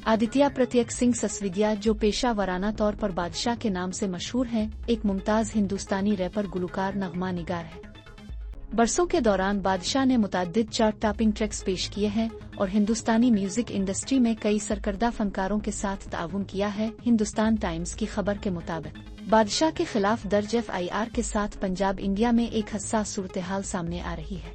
आदित्य प्रत्येक सिंह ससविदिया, जो पेशा वराना तौर पर बादशाह के नाम से मशहूर हैं, एक मुमताज हिंदुस्तानी रैपर, गुलकार, नगमा निगार है। बरसों के दौरान बादशाह ने मुताद्दिद चार्ट टॉपिंग ट्रैक्स पेश किए हैं और हिंदुस्तानी म्यूजिक इंडस्ट्री में कई सरकर्दा फनकारों के साथ ताउन किया है। हिंदुस्तान टाइम्स की खबर के मुताबिक बादशाह के खिलाफ दर्ज FIR के साथ पंजाब इंडिया में एक हसास सूरत-ए-हाल सामने आ रही है।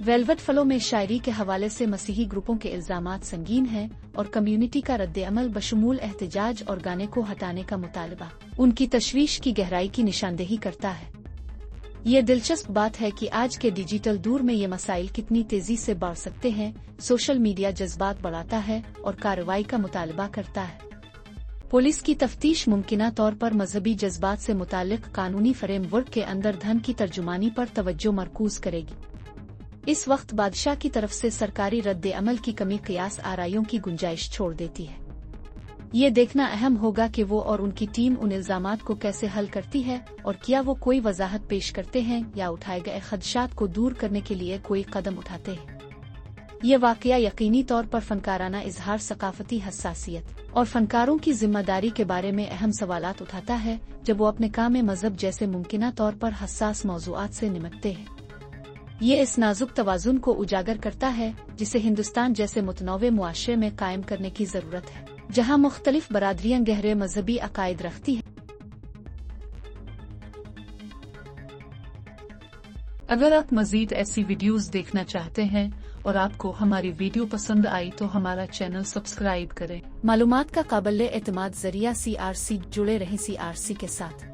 वेलवेट फलो में शायरी के हवाले से मसीही ग्रुपों के इल्जामात संगीन हैं और कम्युनिटी का रद्द-ए-अमल बशमूल एहतजाज और गाने को हटाने का मुतालबा उनकी तशवीश की गहराई की निशानदेही करता है। ये दिलचस्प बात है कि आज के डिजिटल दौर में ये मसाइल कितनी तेजी से बढ़ सकते हैं। सोशल मीडिया जज्बात बढ़ाता है और कार्रवाई का मुतालबा करता है। पुलिस की तफ्तीश मुमकिना तौर पर मजहबी जज्बात से मुताल्लिक कानूनी फ्रेमवर्क के अंदर धन की तर्जुमानी पर तवज्जो मरकूज करेगी। इस वक्त बादशाह की तरफ से सरकारी रद्द-ए-अमल की कमी क़ियास आराइयों की गुंजाइश छोड़ देती है। ये देखना अहम होगा कि वो और उनकी टीम उन इल्जामात को कैसे हल करती है और क्या वो कोई वजाहत पेश करते हैं या उठाए गए खदशात को दूर करने के लिए कोई कदम उठाते हैं। ये वाकया यकीनी तौर पर फनकाराना इजहार, सकाफती हसासियत और फनकारों की जिम्मेदारी के बारे में अहम सवालात उठाता है जब वो अपने काम में मजहब जैसे मुमकिना तौर पर हसास मौज़ूआत से निपटते हैं। ये इस नाजुक तवाज़ुन को उजागर करता है जिसे हिंदुस्तान जैसे मुतनव्वे मुआशरे में कायम करने की जरूरत है, जहां मुख्तलिफ बरादरियां गहरे मजहबी अकायद रखती हैं। अगर आप मजीद ऐसी वीडियोस देखना चाहते हैं और आपको हमारी वीडियो पसंद आई तो हमारा चैनल सब्सक्राइब करें। मालूमात का काबिल एतमाद जरिया CRC, जुड़े रहें CRC के साथ।